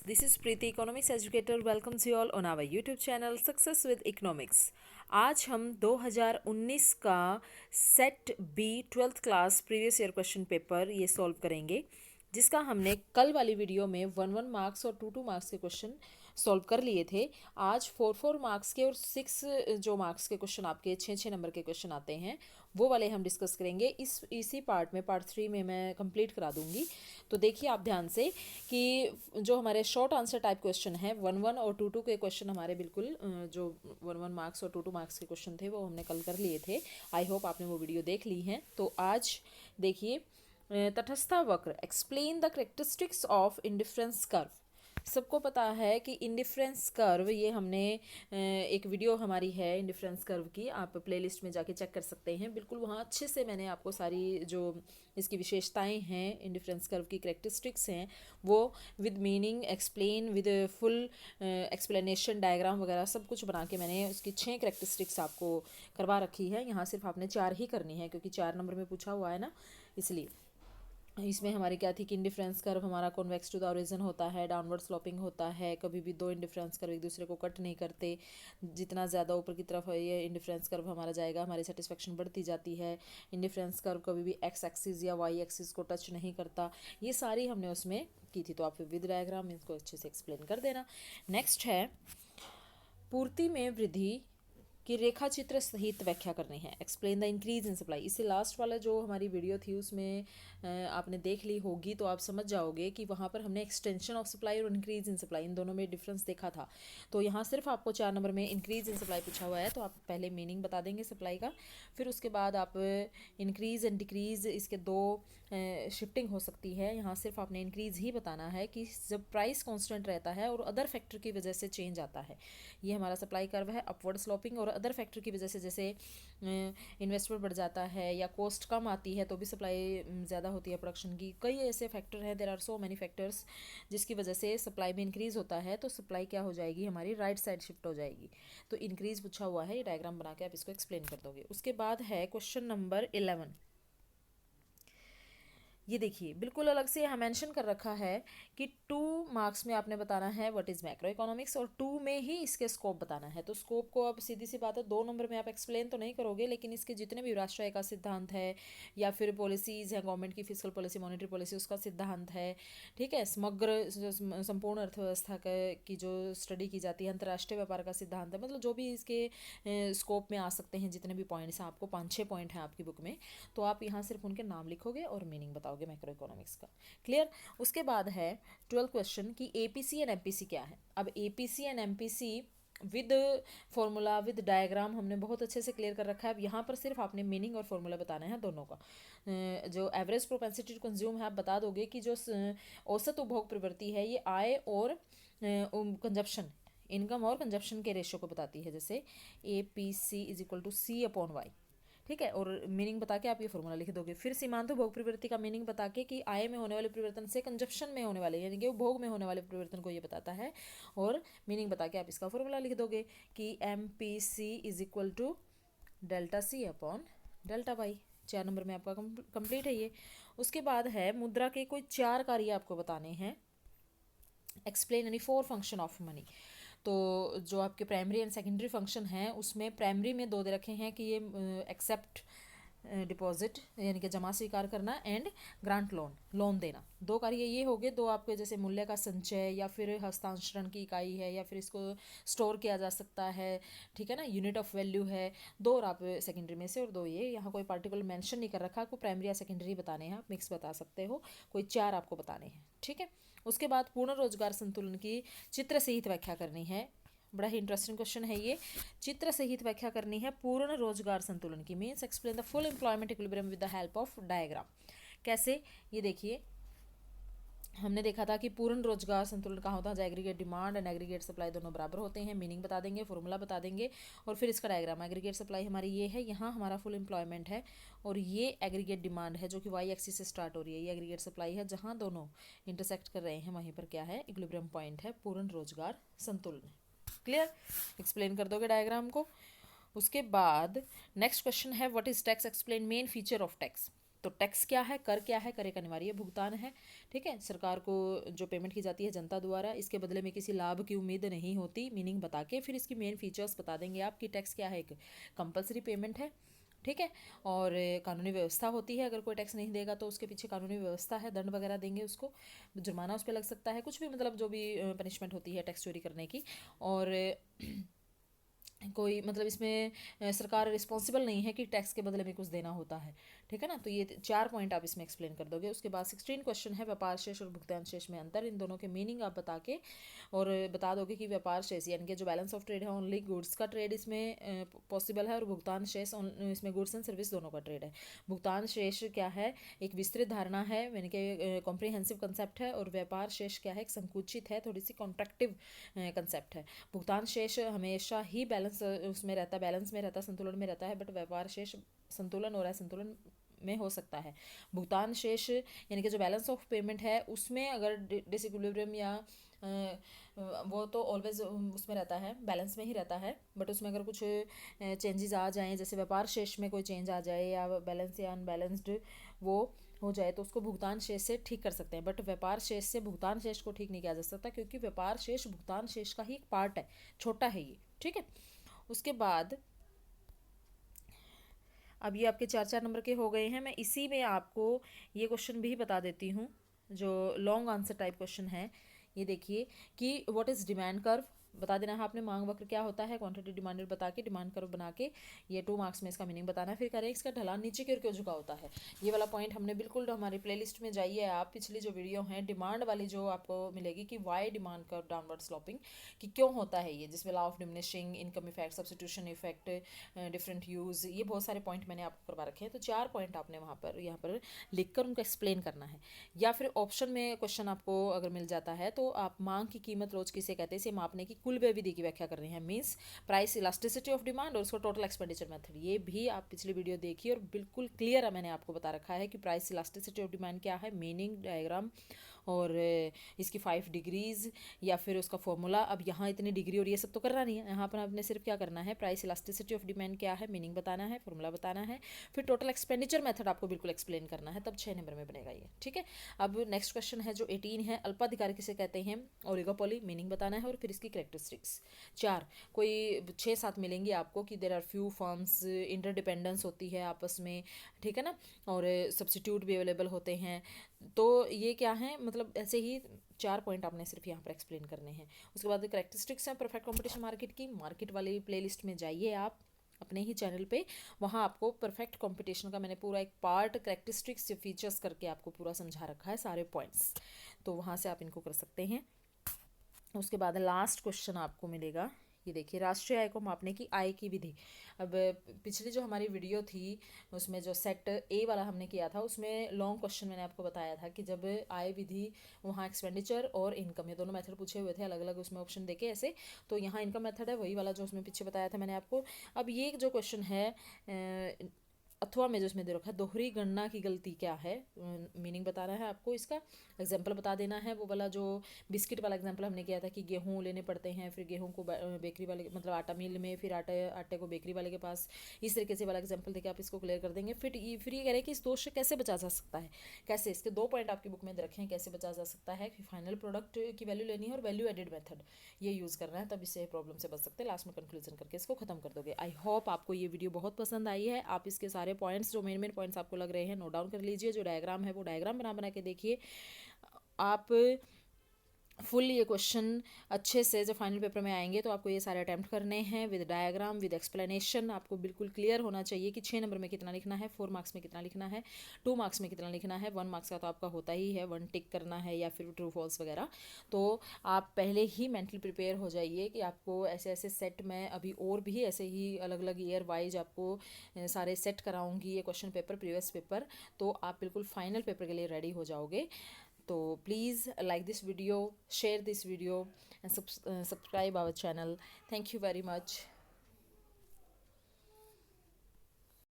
This is Preeti, Economics Educator. Welcomes you all on our YouTube channel Success with Economics. आज हम 2019 का set B 12th class previous year question paper ये solve करेंगे, जिसका हमने कल वाली वीडियो में 1 मार्क्स और 2 मार्क्स के क्वेश्चन सॉल्व कर लिए थे। आज 4 मार्क्स के और 6 जो मार्क्स के क्वेश्चन आपके 6 नंबर के क्वेश्चन आते हैं वो वाले हम डिस्कस करेंगे। इसी पार्ट में पार्ट 3 में मैं कंप्लीट करा दूंगी। तो देखिए आप ध्यान से कि जो हमारे शॉर्ट आंसर टाइप क्वेश्चन है 1 और 2 के क्वेश्चन हमारे बिल्कुल जो 1 मार्क्स और 2 मार्क्स के क्वेश्चन थे वो हमने कल कर लिए थे। आई होप आपने वो वीडियो देख ली हैं। तो आज देखिए, तटस्था वक्र, explain the characteristics of indifference curve. सबको पता है कि इंडिफरेंस कर्व, ये हमने एक वीडियो हमारी है इंडिफरेंस कर्व की, आप प्लेलिस्ट में जाके चेक कर सकते हैं। बिल्कुल वहाँ अच्छे से मैंने आपको सारी जो इसकी विशेषताएं हैं, इंडिफरेंस कर्व की करेक्टरिस्टिक्स हैं, वो with meaning explain, with full explanation, diagram वगैरह सब कुछ बना के मैंने उसकी 6 करेक्टरिस्टिक्स आपको करवा रखी है। यहाँ सिर्फ आपने 4 ही करनी है क्योंकि 4 नंबर में पूछा हुआ है ना, इसलिए। इसमें हमारी क्या थी कि इंडिफरेंस कर्व हमारा कॉन्वेक्स टू द ओरिजिन होता है, डाउनवर्ड स्लोपिंग होता है, कभी भी दो इंडिफरेंस कर्व एक दूसरे को कट नहीं करते। जितना ज़्यादा ऊपर की तरफ ये इंडिफरेंस कर्व हमारा जाएगा, हमारी सेटिस्फेक्शन बढ़ती जाती है। इंडिफरेंस कर्व कभी भी एक्स एक्सिस या वाई एक्सिस को टच नहीं करता। ये सारी हमने उसमें की थी। तो आप विद डायग्राम इसको अच्छे से एक्सप्लेन कर देना। नेक्स्ट है पूर्ति में वृद्धि कि रेखा चित्र सहित व्याख्या करनी है। Explain the increase in supply. इससे लास्ट वाला जो हमारी वीडियो थी उसमें आपने देख ली होगी, तो आप समझ जाओगे कि वहाँ पर हमने एक्सटेंशन ऑफ सप्लाई और इंक्रीज इन सप्लाई इन दोनों में डिफरेंस देखा था। तो यहाँ सिर्फ आपको 4 नंबर में इंक्रीज इन सप्लाई पूछा हुआ है, तो आप पहले मीनिंग बता देंगे सप्लाई का, फिर उसके बाद आप इंक्रीज एंड डिक्रीज, इसके दो शिफ्टिंग हो सकती है। यहाँ सिर्फ आपने इंक्रीज ही बताना है कि जब प्राइस कांस्टेंट रहता है और अदर फैक्टर की वजह से चेंज आता है। ये हमारा सप्लाई कर्व है, अपवर्ड स्लोपिंग, और अदर फैक्टर की वजह से जैसे इन्वेस्टमेंट बढ़ जाता है या कॉस्ट कम आती है तो भी सप्लाई ज़्यादा होती है प्रोडक्शन की। कई ऐसे फैक्टर हैं, there are so many factors, जिसकी वजह से सप्लाई में इंक्रीज़ होता है, तो सप्लाई क्या हो जाएगी हमारी, राइट साइड शिफ्ट हो जाएगी। तो इंक्रीज़ पूछा हुआ है, ये डायग्राम बना के आप इसको एक्सप्लेन कर दोगे। उसके बाद है क्वेश्चन नंबर 11। ये देखिए बिल्कुल अलग से यहाँ मेंशन कर रखा है कि 2 मार्क्स में आपने बताना है व्हाट इज़ मैक्रो इकोनॉमिक्स, और 2 में ही इसके स्कोप बताना है। तो स्कोप को अब सीधी सी बात है 2 नंबर में आप एक्सप्लेन तो नहीं करोगे, लेकिन इसके जितने भी राष्ट्रीय का सिद्धांत है या फिर पॉलिसीज़ है, गवर्नमेंट की फिजिकल पॉलिसी, मॉनेटरी पॉलिसी, उसका सिद्धांत है, ठीक है, समग्र संपूर्ण अर्थव्यवस्था की जो स्टडी की जाती है, अंतर्राष्ट्रीय व्यापार का सिद्धांत है, मतलब जो भी इसके स्कोप में आ सकते हैं, जितने भी पॉइंट्स हैं, आपको 5-6 पॉइंट हैं आपकी बुक में, तो आप यहाँ सिर्फ उनके नाम लिखोगे और मीनिंग बताओगे मैक्रो इकोनॉमिक्स का। क्लियर। उसके बाद है 12 क्वेश्चन कि एपीसी एंड एमपीसी क्या है। अब APC and MPC with formula with diagram हमने बहुत अच्छे से क्लियर कर रखा है। अब यहाँ पर सिर्फ आपने मीनिंग और फॉर्मूला बताना है दोनों का। जो एवरेज प्रोपेंसिटी टू कंज्यूम है, आप बता दोगे कि जो औसत उपभोग प्रवृत्ति है ये आय और कंजप्शन, इनकम और कंजप्शन के रेशो को बताती है। जैसे A P C is equal to C upon Y, ठीक है, और मीनिंग बता के आप ये फॉर्मूला लिख दोगे। फिर सीमांत भोग प्रवृत्ति का मीनिंग बता के कि आय में होने वाले परिवर्तन से कंजप्शन में होने वाले, यानी कि उपभोग में होने वाले परिवर्तन को ये बताता है, और मीनिंग बता के आप इसका फॉर्मूला लिख दोगे कि M P C is equal to delta C upon delta Y. 4 number में आपका कंप्लीट है ये। उसके बाद है मुद्रा के कोई 4 कार्य आपको बताने हैं। Explain any 4 function of money. तो जो आपके प्राइमरी एंड सेकेंडरी फंक्शन हैं उसमें प्राइमरी में 2 दे रखे हैं कि ये एक्सेप्ट डिपॉजिट यानी कि जमा स्वीकार करना, एंड ग्रांट लोन देना। 2 कार्य ये हो गए। 2 आपके जैसे मूल्य का संचय या फिर हस्तांतरण की इकाई है, या फिर इसको स्टोर किया जा सकता है, ठीक है ना, यूनिट ऑफ वैल्यू है। 2 और आप सेकेंडरी में से, और 2 ये, यहाँ कोई पार्टिकुलर मेंशन नहीं कर रखा, आपको प्राइमरी या सेकेंडरी बताने हैं, आप मिक्स बता सकते हो, कोई 4 आपको बताने हैं, ठीक है। उसके बाद पूर्ण रोजगार संतुलन की चित्र सहित व्याख्या करनी है। बड़ा ही इंटरेस्टिंग क्वेश्चन है ये। चित्र सहित व्याख्या करनी है पूर्ण रोजगार संतुलन की, means explain the full employment equilibrium with the help of diagram. कैसे, ये देखिए, हमने देखा था कि पूर्ण रोजगार संतुलन कहाँ होता है, aggregate demand and aggregate supply दोनों बराबर होते हैं। मीनिंग बता देंगे, फॉर्मूला बता देंगे, और फिर इसका डायग्राम। एग्रीगेट सप्लाई हमारी ये है, यहाँ हमारा फुल एम्प्लॉयमेंट है, और ये एग्रीगेट डिमांड है जो कि वाई एक्सिस से स्टार्ट हो रही है। ये एग्रीगेट सप्लाई है, जहाँ दोनों इंटरसेक्ट कर रहे हैं वहीं पर क्या है, इक्विलिब्रियम पॉइंट है, पूर्ण रोजगार संतुलन। क्लियर। एक्सप्लेन कर दोगे डायग्राम को। उसके बाद नेक्स्ट क्वेश्चन है what is tax, explain main feature of tax. तो टैक्स क्या है, कर क्या है, कर एक अनिवार्य भुगतान है, ठीक है, सरकार को जो पेमेंट की जाती है जनता द्वारा, इसके बदले में किसी लाभ की उम्मीद नहीं होती, मीनिंग बता के फिर इसकी मेन फीचर्स बता देंगे आप कि टैक्स क्या है। एक कंपलसरी पेमेंट है, ठीक है, और कानूनी व्यवस्था होती है, अगर कोई टैक्स नहीं देगा तो उसके पीछे कानूनी व्यवस्था है, दंड वगैरह देंगे उसको, जुर्माना उस पर लग सकता है, कुछ भी मतलब जो भी पनिशमेंट होती है टैक्स चोरी करने की। और कोई मतलब इसमें सरकार रिस्पॉन्सिबल नहीं है कि टैक्स के बदले में कुछ देना होता है, ठीक है ना। तो ये 4 पॉइंट आप इसमें एक्सप्लेन कर दोगे। उसके बाद 16 क्वेश्चन है व्यापार शेष और भुगतान शेष में अंतर, इन दोनों के मीनिंग आप बता के और बता दोगे कि व्यापार शेष यानी कि जो बैलेंस ऑफ ट्रेड है ओनली गुड्स का ट्रेड इसमें पॉसिबल है, और भुगतान शेष इसमें गुड्स एंड सर्विस दोनों का ट्रेड है। भुगतान शेष क्या है, एक विस्तृत धारणा है यानी कि कॉम्प्रिहेंसिव कंसेप्ट है, और व्यापार शेष क्या है, एक संकुचित है, थोड़ी सी कॉन्ट्रैक्टिव कंसेप्ट है। भुगतान शेष हमेशा ही बैलेंस उसमें रहता, बैलेंस में रहता, संतुलन में रहता है, बट व्यापार शेष संतुलन और असंतुलन में हो सकता है। भुगतान शेष यानी कि जो बैलेंस ऑफ पेमेंट है उसमें अगर डिसइक्विलिब्रियम या वो तो ऑलवेज उसमें रहता है, बैलेंस में ही रहता है, बट उसमें अगर कुछ चेंजेस आ जाएं, जैसे व्यापार शेष में कोई चेंज आ जाए या बैलेंस या अनबैलेंस्ड वो हो जाए, तो उसको भुगतान शेष से ठीक कर सकते हैं, बट व्यापार शेष से भुगतान शेष को ठीक नहीं किया जा सकता, क्योंकि व्यापार शेष भुगतान शेष का ही एक पार्ट है, छोटा है ये, ठीक है। उसके बाद अब ये आपके 4-4 नंबर के हो गए हैं। मैं इसी में आपको ये क्वेश्चन भी बता देती हूँ जो लॉन्ग आंसर टाइप क्वेश्चन है। ये देखिए कि व्हाट इज़ डिमांड कर्व, बता देना है आपने। मांग वक्र क्या होता है, क्वांटिटी डिमांडेड बता के डिमांड कर्व बना के ये 2 मार्क्स में इसका मीनिंग बताना है। फिर करें इसका ढलान नीचे की ओर क्यों झुका होता है, ये वाला पॉइंट हमने बिल्कुल हमारी प्लेलिस्ट में जाइए आप, पिछली जो वीडियो है डिमांड वाली जो आपको मिलेगी कि why demand curve downward sloping, कि क्यों होता है ये, जिसमें law of diminishing income effect, substitution effect, different use, ये बहुत सारे पॉइंट मैंने आपको करवा रखे हैं। तो 4 पॉइंट आपने वहाँ पर यहाँ पर लिख कर उनको एक्सप्लेन करना है। या फिर ऑप्शन में क्वेश्चन आपको अगर मिल जाता है तो आप मांग की कीमत रोज किसे कहते हैं इसे मापने की कुल व्यय विधि की व्याख्या कर रहे हैं, means price elasticity of demand और उसको टोटल एक्सपेंडिचर मेथड। ये भी आप पिछली वीडियो देखिए और बिल्कुल क्लियर है, मैंने आपको बता रखा है कि प्राइस इलास्टिसिटी ऑफ डिमांड क्या है, मीनिंग डायग्राम और इसकी 5 डिग्रीज या फिर उसका फॉर्मूला। अब यहाँ इतनी डिग्री और ये सब तो करना नहीं है, यहाँ पर आपने सिर्फ क्या करना है, प्राइस इलास्टिसिटी ऑफ डिमांड क्या है, मीनिंग बताना है, फॉर्मूला बताना है, फिर टोटल एक्सपेंडिचर मेथड आपको बिल्कुल एक्सप्लेन करना है, तब 6 नंबर में बनेगा ये, ठीक है। अब नेक्स्ट क्वेश्चन है जो 18 है, अल्पाधिकार किसे कहते हैं, ओलिगोपोली, मीनिंग बताना है और फिर इसकी कैरेक्टरिस्टिक्स। 4 कोई 6-7 मिलेंगी आपको कि there are few firms, interdependence होती है आपस में, ठीक है ना, और सब्स्टिट्यूट भी अवेलेबल होते हैं। तो ये क्या है, मतलब ऐसे ही 4 पॉइंट आपने सिर्फ यहाँ पर एक्सप्लेन करने हैं। उसके बाद कैरेक्टरिस्टिक्स हैं परफेक्ट कंपटीशन मार्केट की, मार्केट वाली प्लेलिस्ट में जाइए आप अपने ही चैनल पे, वहाँ आपको परफेक्ट कंपटीशन का मैंने पूरा एक पार्ट कैरेक्टरिस्टिक्स फीचर्स करके आपको पूरा समझा रखा है सारे पॉइंट्स, तो वहाँ से आप इनको कर सकते हैं। उसके बाद लास्ट क्वेश्चन आपको मिलेगा, ये देखिए राष्ट्रीय आय को मापने की आय की विधि। अब पिछली जो हमारी वीडियो थी उसमें जो सेट ए वाला हमने किया था उसमें लॉन्ग क्वेश्चन मैंने आपको बताया था कि जब आय विधि वहाँ एक्सपेंडिचर और इनकम ये दोनों मेथड पूछे हुए थे अलग अलग उसमें ऑप्शन देके ऐसे, तो यहाँ इनकम मेथड है वही वाला जो उसमें पीछे बताया था मैंने आपको। अब ये जो क्वेश्चन है अथवा में जो इसमें दे रखा है, दोहरी गणना की गलती क्या है, मीनिंग बताना है आपको, इसका एग्जाम्पल बता देना है। वो वाला जो बिस्किट वाला एग्जाम्पल हमने किया था कि गेहूँ लेने पड़ते हैं, फिर गेहूँ को बेकरी वाले मतलब आटा मिल में, फिर आटे को बेकरी वाले के पास, इस तरीके से वाला एग्जाम्पल देके आप इसको क्लियर कर देंगे। फिर ये कह रहे हैं कि इस दोष से कैसे बचा जा सकता है, कैसे, इसके 2 पॉइंट आपकी बुक में दे रखे हैं कैसे बचा जा सकता है, कि फाइनल प्रोडक्ट की वैल्यू लेनी है और वैल्यू एडेड मेथड ये यूज़ करना है, तब इससे प्रॉब्लम से बच सकते हैं। लास्ट में कंक्लूजन करके इसको खत्म कर दोगे। आई होप आपको ये वीडियो बहुत पसंद आई है। आप इसके सारे पॉइंट्स जो मेन पॉइंट्स आपको लग रहे हैं नोट डाउन कर लीजिए, जो डायग्राम है वो डायग्राम बना बना के देखिए आप। फुल ये क्वेश्चन अच्छे से जब फाइनल पेपर में आएंगे तो आपको ये सारे अटैम्प्ट करने हैं विद डायग्राम विद एक्सप्लेनेशन। आपको बिल्कुल क्लियर होना चाहिए कि 6 नंबर में कितना लिखना है, 4 मार्क्स में कितना लिखना है, 2 मार्क्स में कितना लिखना है, 1 मार्क्स का तो आपका होता ही है, 1 टिक करना है या फिर ट्रू फॉल्स वगैरह। तो आप पहले ही मेंटली प्रिपेयर हो जाइए कि आपको ऐसे ऐसे सेट में अभी और भी ऐसे ही अलग अलग ईयर वाइज आपको सारे सेट कराऊंगी ये क्वेश्चन पेपर प्रीवियस पेपर, तो आप बिल्कुल फाइनल पेपर के लिए रेडी हो जाओगे। तो please like this video, share this video and subscribe our channel. Thank you very much.